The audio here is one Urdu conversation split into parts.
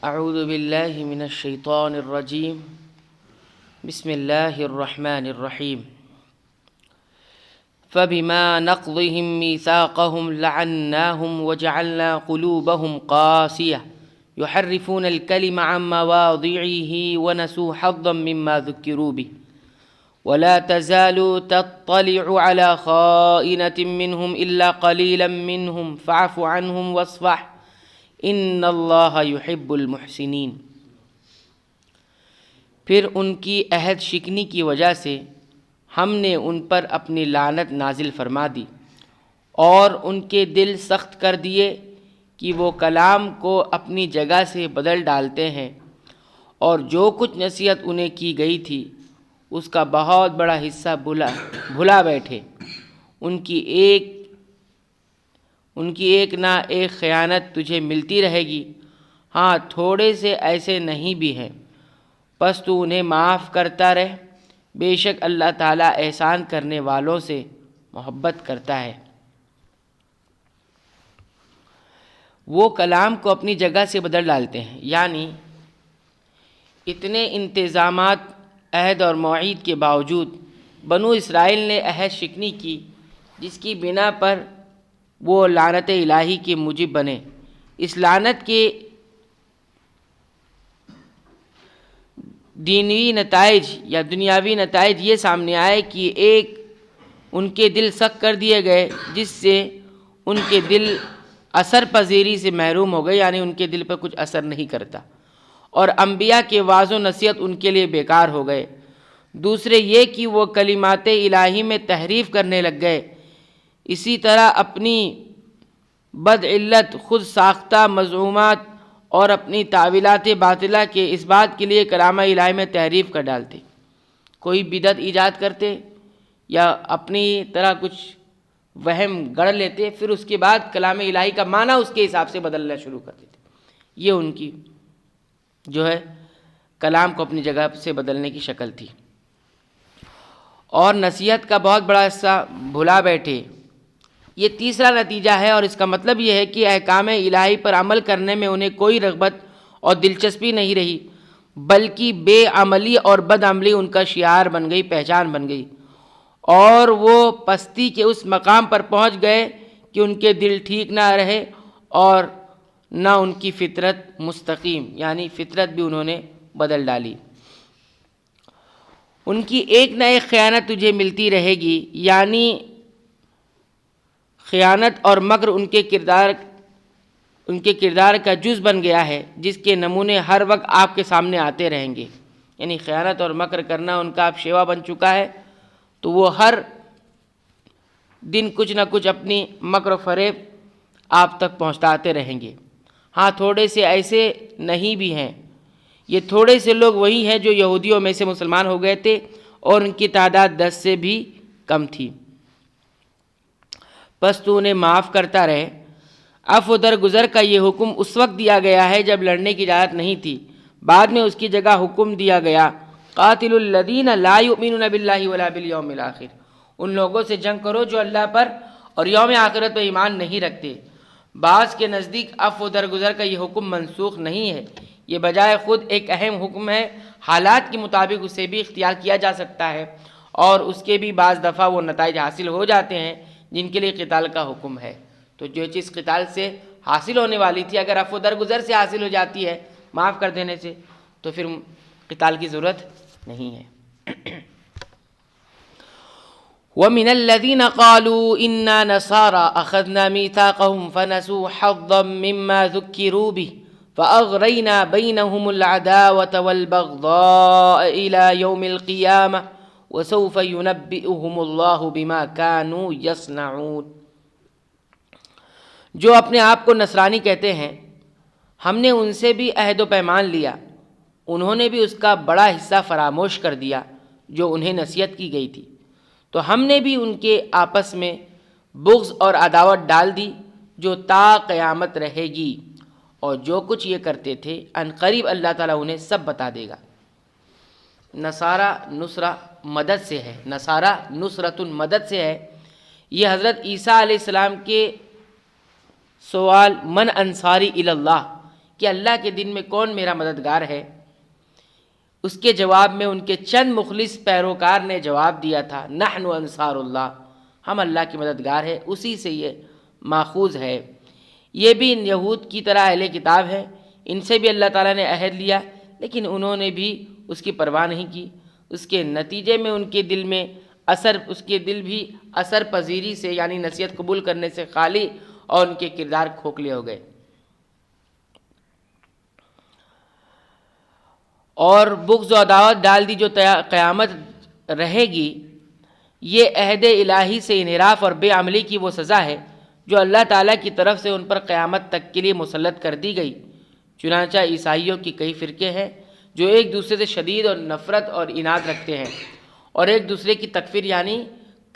اعوذ باللہ من الشیطان الرجیم بسم اللہ الرحمن الرحیم فبما نقضهم ميثاقهم لعناهم وجعلنا قلوبهم قاسية يحرفون الكلم عن مواضعه ونسوا حظا مما ذكروا به ولا تزال تطلع على خائنة منهم إلا قليلا منهم فاعف عنهم واصفح ان اللہ یحب المحسنین۔ پھر ان کی عہد شکنی کی وجہ سے ہم نے ان پر اپنی لعنت نازل فرما دی اور ان کے دل سخت کر دیے کہ وہ کلام کو اپنی جگہ سے بدل ڈالتے ہیں، اور جو کچھ نصیحت انہیں کی گئی تھی اس کا بہت بڑا حصہ بھلا بیٹھے۔ ان کی ایک نہ ایک خیانت تجھے ملتی رہے گی، ہاں تھوڑے سے ایسے نہیں بھی ہیں، پس تو انہیں معاف کرتا رہ، بے شک اللہ تعالیٰ احسان کرنے والوں سے محبت کرتا ہے۔ وہ کلام کو اپنی جگہ سے بدل ڈالتے ہیں، یعنی اتنے انتظامات، عہد اور مواعید کے باوجود بنو اسرائیل نے عہد شکنی کی، جس کی بنا پر وہ لعنت الہی کے موجب بنے۔ اس لعنت کے دینوی نتائج یا دنیاوی نتائج یہ سامنے آئے کہ ایک، ان کے دل سخت کر دیے گئے، جس سے ان کے دل اثر پذیری سے محروم ہو گئے، یعنی ان کے دل پر کچھ اثر نہیں کرتا، اور انبیاء کے وعظ و نصیحت ان کے لیے بیکار ہو گئے۔ دوسرے یہ کہ وہ کلمات الہی میں تحریف کرنے لگ گئے۔ اسی طرح اپنی بدعلت خود ساختہ مضمومات اور اپنی تعویلات باطلہ کے اس بات کے لیے کلام الہی میں تحریف کر ڈالتے، کوئی بدعت ایجاد کرتے یا اپنی طرح کچھ وہم گڑھ لیتے، پھر اس کے بعد کلام الہی کا معنی اس کے حساب سے بدلنا شروع کر دیتے۔ یہ ان کی جو ہے کلام کو اپنی جگہ سے بدلنے کی شکل تھی، اور نصیحت کا بہت بڑا حصہ بھلا بیٹھے۔ یہ تیسرا نتیجہ ہے، اور اس کا مطلب یہ ہے کہ احکام الہی پر عمل کرنے میں انہیں کوئی رغبت اور دلچسپی نہیں رہی، بلکہ بے عملی اور بد عملی ان کا شعار بن گئی، پہچان بن گئی، اور وہ پستی کے اس مقام پر پہنچ گئے کہ ان کے دل ٹھیک نہ رہے اور نہ ان کی فطرت مستقیم، یعنی فطرت بھی انہوں نے بدل ڈالی۔ ان کی ایک نہ ایک خیانت تجھے ملتی رہے گی، یعنی خیانت اور مکر ان کے کردار کا جز بن گیا ہے، جس کے نمونے ہر وقت آپ کے سامنے آتے رہیں گے۔ یعنی خیانت اور مکر کرنا ان کا اب شیوا بن چکا ہے، تو وہ ہر دن کچھ نہ کچھ اپنی مکر و فریب آپ تک پہنچاتے رہیں گے۔ ہاں تھوڑے سے ایسے نہیں بھی ہیں، یہ تھوڑے سے لوگ وہی ہیں جو یہودیوں میں سے مسلمان ہو گئے تھے، اور ان کی تعداد 10 سے بھی کم تھی۔ پس تو انہیں معاف کرتا رہے۔ عفو درگزر کا یہ حکم اس وقت دیا گیا ہے جب لڑنے کی اجازت نہیں تھی، بعد میں اس کی جگہ حکم دیا گیا قاتل الذین لا یؤمنون باللہ ولا بالیوم الآخر، ان لوگوں سے جنگ کرو جو اللہ پر اور یوم آخرت پر ایمان نہیں رکھتے۔ بعض کے نزدیک عفو درگزر کا یہ حکم منسوخ نہیں ہے، یہ بجائے خود ایک اہم حکم ہے، حالات کے مطابق اسے بھی اختیار کیا جا سکتا ہے، اور اس کے بھی بعض دفعہ وہ نتائج حاصل ہو جاتے ہیں جن کے لیے قتال کا حکم ہے۔ تو جو چیز قتال سے حاصل ہونے والی تھی، اگر عفو درگزر سے حاصل ہو جاتی ہے، معاف کر دینے سے، تو پھر قتال کی ضرورت نہیں ہے۔ وَمِنَ الَّذِينَ قَالُوا إِنَّا نَصَارَىٰ أَخَذْنَا مِيثَاقَهُمْ فَنَسُوا حَظًّا مِّمَّا ذُكِّرُوا بِهِ فَأَغْرَيْنَا بَيْنَهُمُ الْعَدَاوَةَ وَالْبَغْضَاءَ إِلَىٰ يَوْمِ الْقِيَامَةِ وَسَوْفَ يُنَبِّئُهُمُ اللَّهُ بِمَا كَانُوا يَصْنَعُونَ۔ جو اپنے آپ کو نصرانی کہتے ہیں، ہم نے ان سے بھی عہد و پیمان لیا، انہوں نے بھی اس کا بڑا حصہ فراموش کر دیا جو انہیں نصیحت کی گئی تھی، تو ہم نے بھی ان کے آپس میں بغض اور عداوت ڈال دی جو تا قیامت رہے گی، اور جو کچھ یہ کرتے تھے ان قریب اللہ تعالیٰ انہیں سب بتا دے گا۔ نصارہ نصرہ مدد سے ہے، نصارہ نصرۃ مدد سے ہے۔ یہ حضرت عیسیٰ علیہ السلام کے سوال من انصاری الی اللہ کہ اللہ کے دن میں کون میرا مددگار ہے؟ اس کے جواب میں ان کے چند مخلص پیروکار نے جواب دیا تھا، نحن انصار اللہ، ہم اللہ کی مددگار ہیں، اسی سے یہ ماخوذ ہے۔ یہ بھی ان یہود کی طرح اہل کتاب ہے، ان سے بھی اللہ تعالیٰ نے عہد لیا، لیکن انہوں نے بھی اس کی پرواہ نہیں کی۔ اس کے نتیجے میں ان کے دل بھی اثر پذیری سے یعنی نصیحت قبول کرنے سے خالی اور ان کے کردار کھوکھلے ہو گئے۔ اور بغض و عداوت ڈال دی جو قیامت رہے گی۔ یہ عہد الہی سے انحراف اور بے عملی کی وہ سزا ہے جو اللہ تعالیٰ کی طرف سے ان پر قیامت تک کے لیے مسلط کر دی گئی۔ چنانچہ عیسائیوں کی کئی فرقے ہیں جو ایک دوسرے سے شدید اور نفرت اور عناد رکھتے ہیں اور ایک دوسرے کی تکفیر یعنی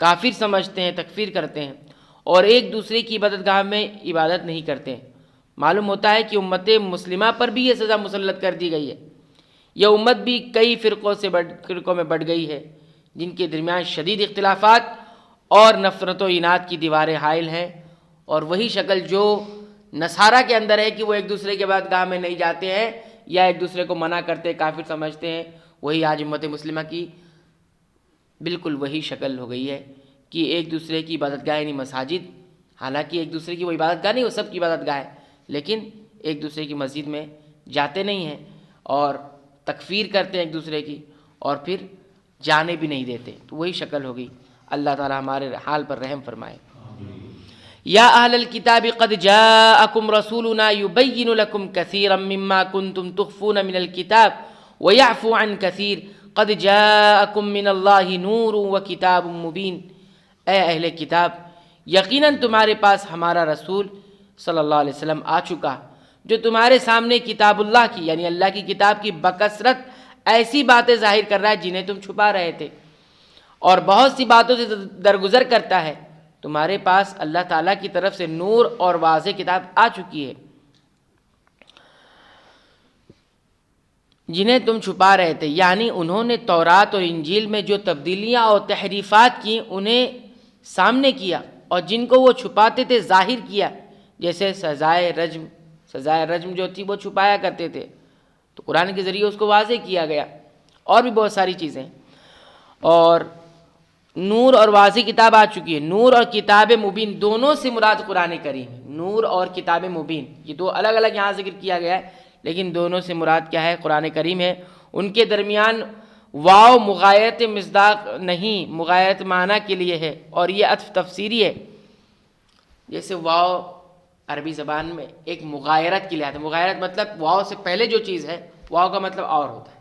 کافر سمجھتے ہیں، تکفیر کرتے ہیں، اور ایک دوسرے کی عبادتگاہ میں عبادت نہیں کرتے۔ معلوم ہوتا ہے کہ امت مسلمہ پر بھی یہ سزا مسلط کر دی گئی ہے۔ یہ امت بھی کئی فرقوں میں بٹ گئی ہے جن کے درمیان شدید اختلافات اور نفرت و عناد کی دیواریں حائل ہیں، اور وہی شکل جو نصارہ کے اندر ہے کہ وہ ایک دوسرے کے عبادتگاہ میں نہیں جاتے ہیں یا ایک دوسرے کو منع کرتے کافر سمجھتے ہیں، وہی آج امت مسلمہ کی بالکل وہی شکل ہو گئی ہے کہ ایک دوسرے کی عبادتگاہ یعنی مساجد، حالانکہ ایک دوسرے کی وہ عبادتگاہ نہیں، وہ سب کی عبادتگاہ ہے، لیکن ایک دوسرے کی مسجد میں جاتے نہیں ہیں اور تکفیر کرتے ہیں ایک دوسرے کی، اور پھر جانے بھی نہیں دیتے، تو وہی شکل ہو گئی۔ اللہ تعالی ہمارے حال پر رحم فرمائے۔ یا اہل الکتاب قد جاءکم رسولنا یبین لکم کثیرا مما کنتم تخفون من الکتاب ویعفو عن کثیر قد جاءکم من اللہ نور وکتاب مبین۔ اے اہل کتاب، یقیناً تمہارے پاس ہمارا رسول صلی اللہ علیہ وسلم آ چکا جو تمہارے سامنے کتاب اللہ کی یعنی اللہ کی کتاب کی بکثرت ایسی باتیں ظاہر کر رہا ہے جنہیں تم چھپا رہے تھے، اور بہت سی باتوں سے درگزر کرتا ہے۔ تمہارے پاس اللہ تعالیٰ کی طرف سے نور اور واضح کتاب آ چکی ہے جنہیں تم چھپا رہے تھے، یعنی انہوں نے تورات اور انجیل میں جو تبدیلیاں اور تحریفات کی انہیں سامنے کیا، اور جن کو وہ چھپاتے تھے ظاہر کیا، جیسے سزائے رجم جو تھی وہ چھپایا کرتے تھے، تو قرآن کے ذریعے اس کو واضح کیا گیا، اور بھی بہت ساری چیزیں، اور نور اور واضح کتاب آ چکی ہے۔ نور اور کتاب مبین دونوں سے مراد قرآن کریم ہے۔ نور اور کتاب مبین یہ دو الگ الگ یہاں ذکر کیا گیا ہے، لیکن دونوں سے مراد کیا ہے؟ قرآن کریم ہے۔ ان کے درمیان واو مغایرت مصداق نہیں، مغایرت معنی کے لیے ہے، اور یہ عطف تفسیری ہے۔ جیسے واو عربی زبان میں ایک مغایرت کے لیے آتا ہے، مغایرت مطلب واو سے پہلے جو چیز ہے، واو کا مطلب اور ہوتا ہے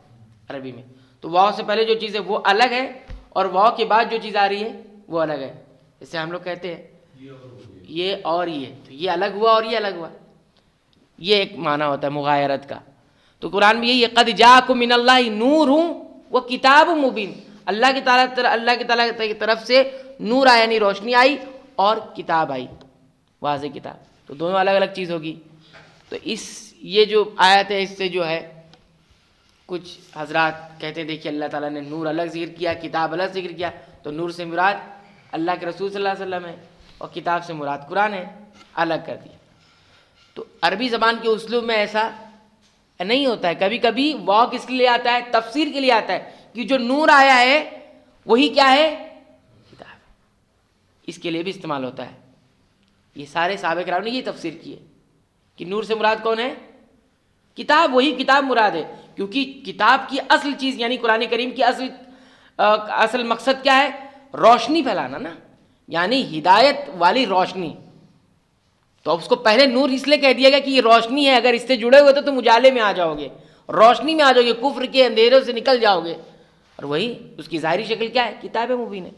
عربی میں، تو واو سے پہلے جو چیز ہے وہ الگ ہے، اور واو کے بعد جو چیز آ رہی ہے وہ الگ ہے۔ جیسے ہم لوگ کہتے ہیں یہ اور یہ، تو یہ الگ ہوا اور یہ الگ ہوا، یہ ایک معنی ہوتا ہے مغایرت کا۔ تو قرآن میں یہی ہے، قد جاءکم من اللہ نور و کتاب مبین، اللہ کی تعالیٰ کی طرف سے نور آیا یعنی روشنی آئی، اور کتاب آئی واضح کتاب، تو دونوں الگ الگ چیز ہوگی۔ تو یہ جو آیت ہے اس سے جو ہے کچھ حضرات کہتے ہیں دیکھیے اللہ تعالیٰ نے نور الگ ذکر کیا، کتاب الگ ذکر کیا، تو نور سے مراد اللہ کے رسول صلی اللہ علیہ وسلم ہے، اور کتاب سے مراد قرآن ہے، الگ کر دیا۔ تو عربی زبان کے اسلوب میں ایسا نہیں ہوتا ہے، کبھی کبھی واو کس کے لیے آتا ہے؟ تفسیر کے لیے آتا ہے، کہ جو نور آیا ہے وہی کیا ہے؟ کتاب، اس کے لیے بھی استعمال ہوتا ہے۔ یہ سارے صحابہ کرام نے یہ تفسیر کی ہے کہ نور سے مراد کون ہے؟ کتاب، وہی کتاب مراد ہے، کیونکہ کتاب کی اصل چیز یعنی قرآن کریم کی اصل مقصد کیا ہے؟ روشنی پھیلانا نا، یعنی ہدایت والی روشنی۔ تو اب اس کو پہلے نور اس لیے کہہ دیا گیا کہ یہ روشنی ہے، اگر اس سے جڑے ہوئے تو تم اجالے میں آ جاؤ گے، روشنی میں آ جاؤ گے، کفر کے اندھیروں سے نکل جاؤ گے، اور وہی اس کی ظاہری شکل کیا ہے؟ کتاب مبین ہے۔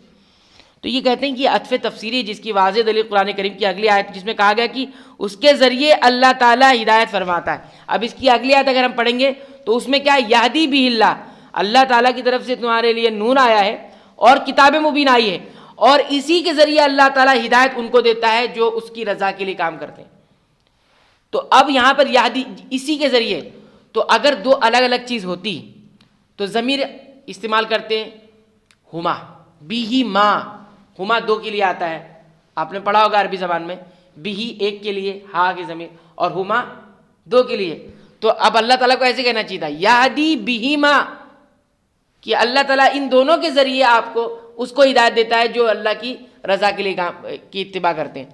تو یہ کہتے ہیں کہ عطف تفسیری جس کی واضح دلیل قرآن کریم کی اگلی آیت جس میں کہا گیا کہ اس کے ذریعے اللہ تعالیٰ ہدایت فرماتا ہے۔ اب اس کی اگلی آیت اگر ہم پڑھیں گے تو اس میں کیا ہے؟ یہدی بہ اللہ، اللہ تعالیٰ کی طرف سے تمہارے لیے نور آیا ہے اور کتاب مبین آئی ہے، اور اسی کے ذریعے اللہ تعالیٰ ہدایت ان کو دیتا ہے جو اس کی رضا کے لیے کام کرتے ہیں۔ تو اب یہاں پر یہدی اسی کے ذریعے، تو اگر دو الگ الگ چیز ہوتی تو ضمیر استعمال کرتے ہیں ہما، بھی ماں، ہما دو کے لیے آتا ہے، آپ نے پڑھا ہوگا عربی زبان میں، بھی ایک کے لیے، ہا کی ضمیر، اور ہما دو کے لیے. تو اب اللہ تعالیٰ کو ایسے کہنا چاہیے تھا یہدی بہما، کہ اللہ تعالیٰ ان دونوں کے ذریعے آپ کو اس کو ہدایت دیتا ہے جو اللہ کی رضا کے لیے کی اتباع کرتے ہیں.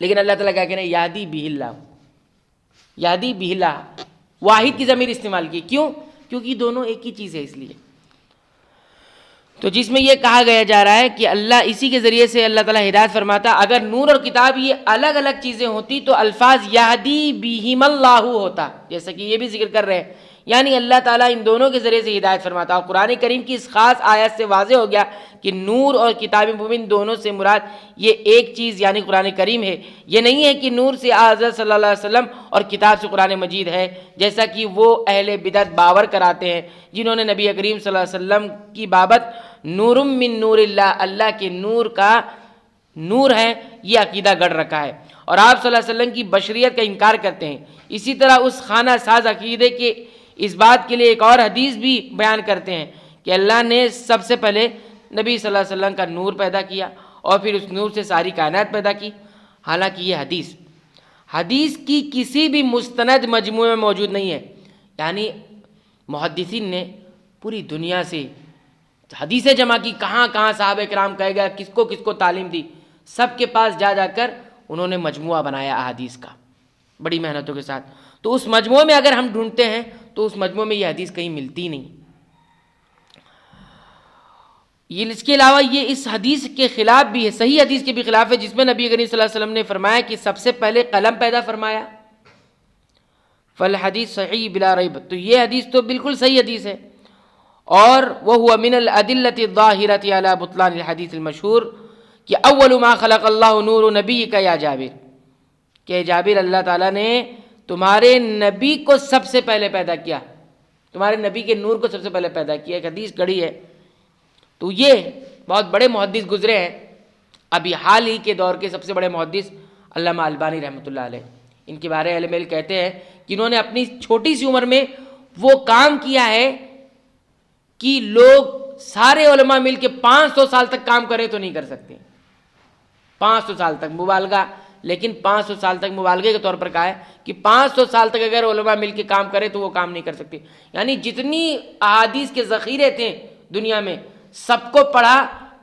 لیکن اللہ تعالیٰ کیا کہنا ہے یہدی بہ اللہ، یہدی بہ اللہ، واحد کی ضمیر استعمال کی. کیوں؟ کیونکہ دونوں ایک ہی چیز ہے اس لیے. تو جس میں یہ کہا گیا جا رہا ہے کہ اللہ اسی کے ذریعے سے اللہ تعالیٰ ہدایت فرماتا. اگر نور اور کتاب یہ الگ الگ چیزیں ہوتی تو الفاظ یہدی بہم اللہ ہوتا، جیسا کہ یہ بھی ذکر کر رہے ہیں. یعنی اللہ تعالیٰ ان دونوں کے ذریعے سے ہدایت فرماتا. اور قرآن کریم کی اس خاص آیت سے واضح ہو گیا کہ نور اور کتاب مبین دونوں سے مراد یہ ایک چیز یعنی قرآن کریم ہے. یہ نہیں ہے کہ نور سے حضرت صلی اللہ علیہ وسلم اور کتاب سے قرآن مجید ہے، جیسا کہ وہ اہل بدعت باور کراتے ہیں جنہوں نے نبی کریم صلی اللہ علیہ وسلم کی بابت نور من نور اللہ، اللہ کے نور کا نور ہے، یہ عقیدہ گڑھ رکھا ہے. اور آپ صلی اللہ علیہ وسلم کی بشریت کا انکار کرتے ہیں. اسی طرح اس خانہ ساز عقیدے کے اس بات کے لیے ایک اور حدیث بھی بیان کرتے ہیں کہ اللہ نے سب سے پہلے نبی صلی اللہ علیہ وسلم کا نور پیدا کیا اور پھر اس نور سے ساری کائنات پیدا کی. حالانکہ یہ حدیث کی کسی بھی مستند مجموعے میں موجود نہیں ہے. یعنی محدثین نے پوری دنیا سے حدیثیں جمع کی، کہاں کہاں صحابہ کرام کہے گا، کس کو تعلیم دی، سب کے پاس جا کر انہوں نے مجموعہ بنایا احادیث کا بڑی محنتوں کے ساتھ. تو اس مجموعے میں اگر ہم ڈھونڈتے ہیں تو اس مجموعے میں یہ حدیث کہیں ملتی نہیں. یہ اس کے علاوہ یہ اس حدیث کے خلاف بھی ہے، صحیح حدیث کے بھی خلاف ہے، جس میں نبی کریم صلی اللہ علیہ وسلم نے فرمایا کہ سب سے پہلے قلم پیدا فرمایا. فالحدیث صحیح بلا ریب، تو یہ حدیث تو بالکل صحیح حدیث ہے. اور وہ من الادلۃ الظاہرۃ علی بطلان الحدیث المشہور کہ اول ما خلق اللہ نور نبیک یا جابر، کہ جابر اللہ تعالیٰ نے تمہارے نبی کو سب سے پہلے پیدا کیا، تمہارے نبی کے نور کو سب سے پہلے پیدا کیا. ایک حدیث گڑھی ہے. تو یہ بہت بڑے محدث گزرے ہیں. ابھی حال ہی کے دور کے سب سے بڑے محدث علامہ البانی رحمۃ اللہ علیہ، ان کے بارے اہل علم کہتے ہیں کہ انہوں نے اپنی چھوٹی سی عمر میں وہ کام کیا ہے کہ لوگ سارے علماء مل کے 500 سال تک کام کریں تو نہیں کر سکتے. 500 سال تک مبالغہ، لیکن 500 سال تک مبالغے کے طور پر کہا ہے کہ 500 سال تک اگر علماء مل کے کام کرے تو وہ کام نہیں کر سکتے. یعنی جتنی احادیث کے ذخیرے تھے دنیا میں سب کو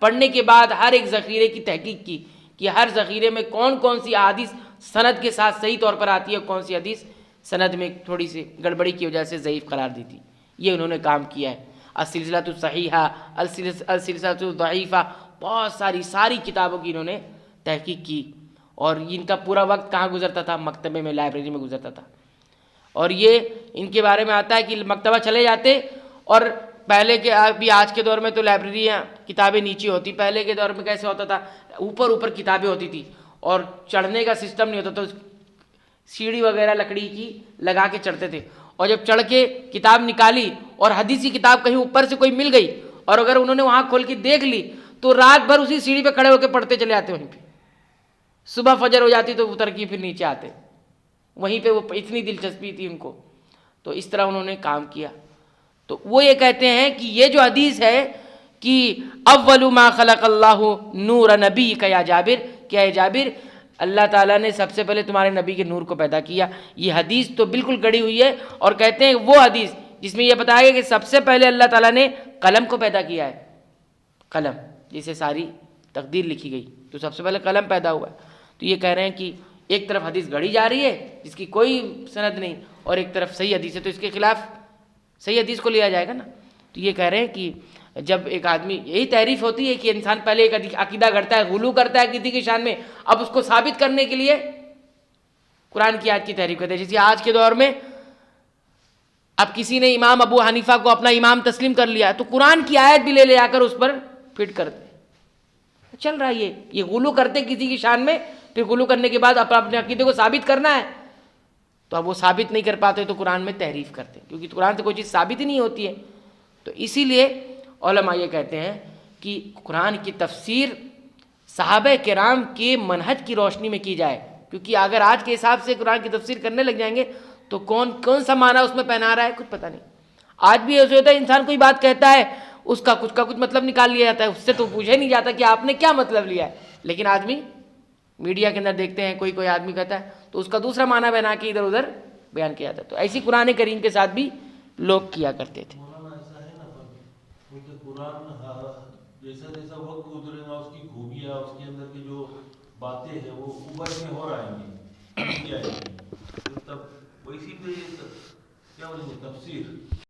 پڑھنے کے بعد ہر ایک ذخیرے کی تحقیق کی کہ ہر ذخیرے میں کون کون سی احادیث سند کے ساتھ صحیح طور پر آتی ہے، کون سی حدیث سند میں تھوڑی سی گڑبڑی کی وجہ سے ضعیف قرار دی تھی. یہ انہوں نے کام کیا ہے. السلسلۃ الصحیحہ، السلسلۃ الضعیفہ، بہت ساری کتابوں کی انہوں نے تحقیق کی. اور ان کا پورا وقت کہاں گزرتا تھا؟ مکتبے میں، لائبریری میں گزرتا تھا. اور یہ ان کے بارے میں آتا ہے کہ مکتبہ چلے جاتے، اور پہلے کے ابھی آج کے دور میں تو لائبریریاں کتابیں نیچے ہوتی، پہلے کے دور میں کیسے ہوتا تھا؟ اوپر کتابیں ہوتی تھی اور چڑھنے کا سسٹم نہیں ہوتا، تو سیڑھی وغیرہ لکڑی کی لگا کے چڑھتے تھے. اور جب چڑھ کے کتاب نکالی اور حدیثی کتاب کہیں اوپر سے کوئی مل گئی اور اگر انہوں نے وہاں کھول کے دیکھ لی تو رات بھر اسی سیڑھی پہ کھڑے ہو کے پڑھتے چلے آتے. وہیں پہ صبح فجر ہو جاتی تو اتر کے پھر نیچے آتے. وہیں پہ وہ اتنی دلچسپی تھی ان کو. تو اس طرح انہوں نے کام کیا. تو وہ یہ کہتے ہیں کہ یہ جو حدیث ہے کہ اول ما خلق اللہ نور نبیک یا جابر، کیا ہے جابر اللہ تعالیٰ نے سب سے پہلے تمہارے نبی کے نور کو پیدا کیا، یہ حدیث تو بالکل گڑی ہوئی ہے. اور کہتے ہیں وہ حدیث جس میں یہ بتایا گیا کہ سب سے پہلے اللہ تعالیٰ نے قلم کو پیدا کیا ہے، قلم جسے ساری تقدیر لکھی گئی، تو سب سے پہلے قلم پیدا ہوا ہے. تو یہ کہہ رہے ہیں کہ ایک طرف حدیث گڑھی جا رہی ہے جس کی کوئی سند نہیں، اور ایک طرف صحیح حدیث ہے، تو اس کے خلاف صحیح حدیث کو لیا جائے گا نا. تو یہ کہہ رہے ہیں کہ جب ایک آدمی، یہی تعریف ہوتی ہے کہ انسان پہلے ایک عقیدہ گڑھتا ہے، غلو کرتا ہے کسی کی شان میں، اب اس کو ثابت کرنے کے لیے قرآن کی آیت کی تحریف کرتے ہیں. جیسے آج کے دور میں اب کسی نے امام ابو حنیفہ کو اپنا امام تسلیم کر لیا تو قرآن کی آیت بھی لے آ کر اس پر فٹ کرتے. چل رہا ہے یہ غلو کرتے کسی کی شان میں، پھر غلو کرنے کے بعد اپنے عقیدے کو ثابت کرنا ہے تو اب وہ ثابت نہیں کر پاتے تو قرآن میں تحریف کرتے، کیونکہ قرآن سے کوئی چیز ثابت ہی نہیں ہوتی ہے. تو اسی لیے علماء یہ کہتے ہیں کہ قرآن کی تفسیر صحابہ کرام کے منہج کی روشنی میں کی جائے، کیونکہ اگر آج کے حساب سے قرآن کی تفسیر کرنے لگ جائیں گے تو کون سا معنی اس میں پہنا رہا ہے کچھ پتہ نہیں. آج بھی ایسے ہوتا ہے، انسان کوئی بات کہتا ہے اس کا کچھ مطلب نکال لیا جاتا ہے، اس سے تو پوچھا نہیں جاتا کہ آپ نے کیا مطلب لیا ہے. لیکن آدمی میڈیا کے اندر دیکھتے ہیں کوئی کوئی آدمی کہتا ہے تو اس کا دوسرا معنی بنا کے ادھر ادھر بیان کیا جاتا ہے. تو ایسی قرآن کریم کے ساتھ بھی لوگ کیا کرتے تھے. مولانا ایسا ہے نا وہ کہ قرآن جیسا جیسا وقت گزرے گا اس کی خوبیاں اس کے اندر کی جو باتیں ہیں وہ اوپر میں ہو رہے ہیں تب ویسی پہ کیا بولیں گے تفسیر